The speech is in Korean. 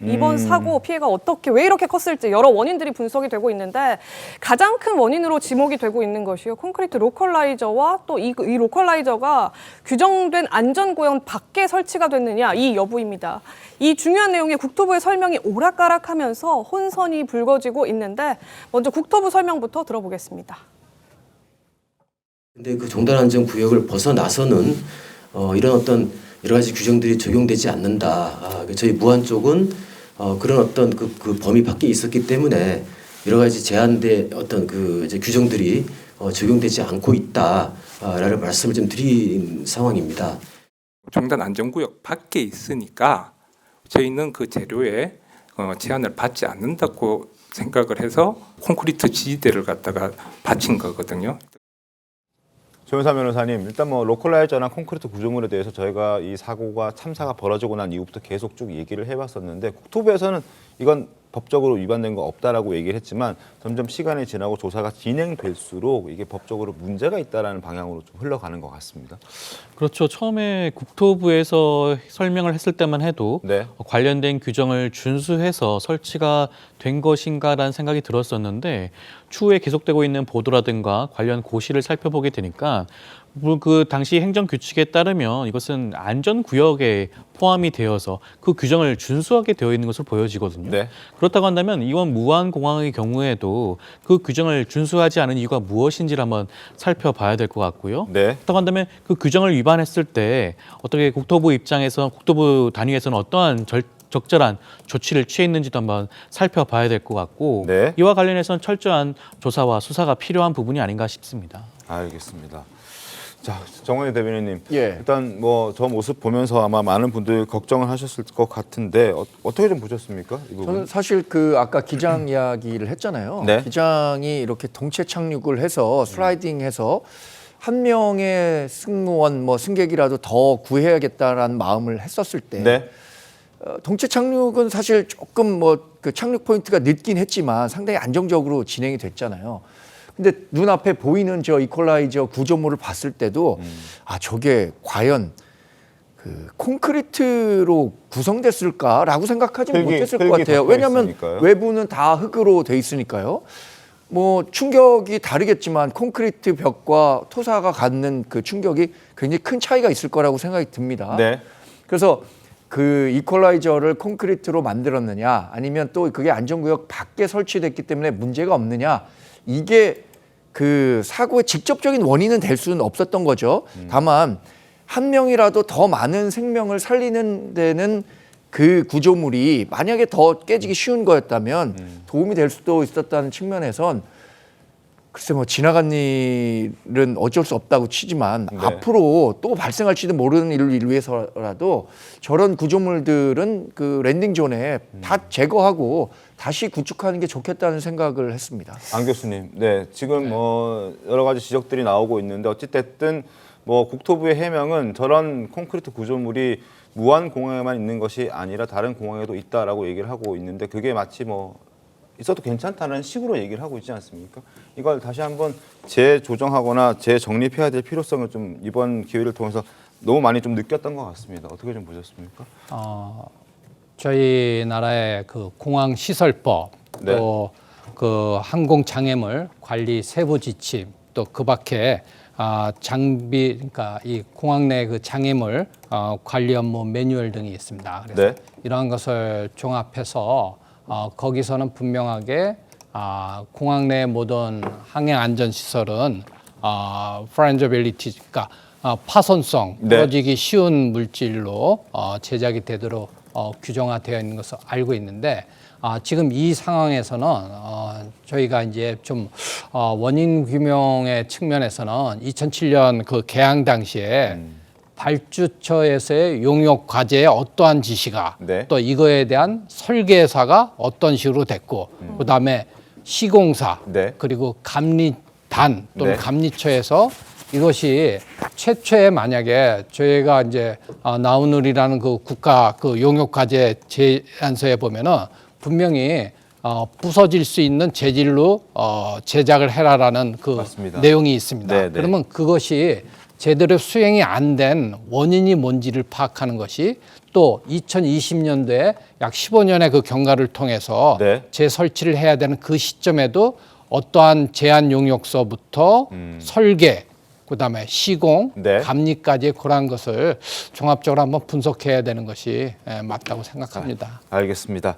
이번 사고 피해가 왜 이렇게 컸을지 여러 원인들이 분석이 되고 있는데 가장 큰 원인으로 지목이 되고 있는 것이요. 콘크리트 로컬라이저와 또 이 로컬라이저가 규정된 안전구역 밖에 설치가 됐느냐 이 여부입니다. 이 중요한 내용에 국토부의 설명이 오락가락하면서 혼선이 불거지고 있는데 먼저 국토부 설명부터 들어보겠습니다. 근데 그 종달안전구역을 벗어나서는 이런 어떤 여러 가지 규정들이 적용되지 않는다. 저희 무안 쪽은 그런 어떤 그 범위 밖에 있었기 때문에 여러 가지 제한된 어떤 그 이제 규정들이 적용되지 않고 있다라는 말씀을 좀 드린 상황입니다. 종단 안전구역 밖에 있으니까 저희는 그 재료에 제한을 받지 않는다고 생각을 해서 콘크리트 지지대를 갖다가 받친 거거든요. 조현삼 변호사님, 일단 뭐 로컬라이저나 콘크리트 구조물에 대해서 저희가 이 사고가 참사가 벌어지고 난 이후부터 계속 쭉 얘기를 해봤었는데 국토부에서는 이건 법적으로 위반된 거 없다라고 얘기를 했지만 점점 시간이 지나고 조사가 진행될수록 이게 법적으로 문제가 있다라는 방향으로 좀 흘러가는 것 같습니다. 그렇죠. 처음에 국토부에서 설명을 했을 때만 해도 네. 관련된 규정을 준수해서 설치가 된 것인가라는 생각이 들었었는데 추후에 계속되고 있는 보도라든가 관련 고시를 살펴보게 되니까 그 당시 행정규칙에 따르면 이것은 안전구역에 포함이 되어서 그 규정을 준수하게 되어 있는 것으로 보여지거든요. 네. 그렇다고 한다면 이번 무안공항의 경우에도 그 규정을 준수하지 않은 이유가 무엇인지를 한번 살펴봐야 될 것 같고요. 네. 그렇다고 한다면 그 규정을 위반했을 때 어떻게 국토부 입장에서 국토부 단위에서는 어떠한 적절한 조치를 취했는지도 한번 살펴봐야 될 것 같고 네. 이와 관련해서는 철저한 조사와 수사가 필요한 부분이 아닌가 싶습니다. 알겠습니다. 자, 정원희 대변인님, 예. 일단 뭐 저 모습 보면서 아마 많은 분들이 걱정을 하셨을 것 같은데 어떻게 좀 보셨습니까? 이 부분? 저는 사실 그 아까 기장 이야기를 했잖아요. 네. 기장이 이렇게 동체 착륙을 해서 슬라이딩해서 한 명의 승무원 뭐 승객이라도 더 구해야겠다라는 마음을 했었을 때 네. 동체 착륙은 사실 조금 뭐 그 착륙 포인트가 늦긴 했지만 상당히 안정적으로 진행이 됐잖아요. 근데 눈앞에 보이는 저 이퀄라이저 구조물을 봤을 때도 아 저게 과연 그 콘크리트로 구성됐을까라고 생각하지 못했을 것 같아요. 왜냐하면 있으니까요. 외부는 다 흙으로 돼 있으니까요. 뭐 충격이 다르겠지만 콘크리트 벽과 토사가 갖는 그 충격이 굉장히 큰 차이가 있을 거라고 생각이 듭니다. 네. 그래서 그 이퀄라이저를 콘크리트로 만들었느냐 아니면 또 그게 안전구역 밖에 설치됐기 때문에 문제가 없느냐 이게 그 사고의 직접적인 원인은 될 수는 없었던 거죠. 다만 한 명이라도 더 많은 생명을 살리는 데는 그 구조물이 만약에 더 깨지기 쉬운 거였다면 도움이 될 수도 있었다는 측면에선 글쎄 뭐 지나간 일은 어쩔 수 없다고 치지만 네. 앞으로 또 발생할지도 모르는 일을 위해서라도 저런 구조물들은 그 랜딩 존에 다 제거하고 다시 구축하는 게 좋겠다는 생각을 했습니다. 안 교수님, 네 지금 뭐 여러 가지 지적들이 나오고 있는데 어찌됐든 뭐 국토부의 해명은 저런 콘크리트 구조물이 무안 공항에만 있는 것이 아니라 다른 공항에도 있다라고 얘기를 하고 있는데 그게 마치 뭐 있어도 괜찮다는 식으로 얘기를 하고 있지 않습니까? 이걸 다시 한번 재조정하거나 재정립해야 될 필요성을 좀 이번 기회를 통해서 너무 많이 좀 느꼈던 것 같습니다. 어떻게 좀 보셨습니까? 저희 나라의 그 공항 시설법 네. 또 그 항공 장애물 관리 세부 지침 또 그 밖에 장비 그러니까 이 공항 내 그 장애물 관리 업무 매뉴얼 등이 있습니다. 그래서 네. 이러한 것을 종합해서 거기서는 분명하게 공항 내 모든 항행 안전 시설은 프렌저빌리티 그러니까 파손성 네. 부러지기 쉬운 물질로 제작이 되도록 규정화되어 있는 것을 알고 있는데 지금 이 상황에서는 저희가 이제 좀 원인 규명의 측면에서는 2007년 그 개항 당시에 발주처에서의 용역 과제에 어떠한 지시가 네. 또 이거에 대한 설계사가 어떤 식으로 됐고 그다음에 시공사 네. 그리고 감리단 또는 네. 감리처에서 이것이 최초에 만약에 저희가 이제 나우누리라는 그 국가 그 용역 과제 제안서에 보면은 분명히 부서질 수 있는 재질로 제작을 해라라는 그 맞습니다. 내용이 있습니다. 네, 네. 그러면 그것이 제대로 수행이 안 된 원인이 뭔지를 파악하는 것이 또 2020년도에 약 15년의 그 경과를 통해서 네. 재설치를 해야 되는 그 시점에도 어떠한 제한 용역서부터 설계, 그다음에 시공, 네. 감리까지의 그러한 것을 종합적으로 한번 분석해야 되는 것이 맞다고 생각합니다. 알겠습니다.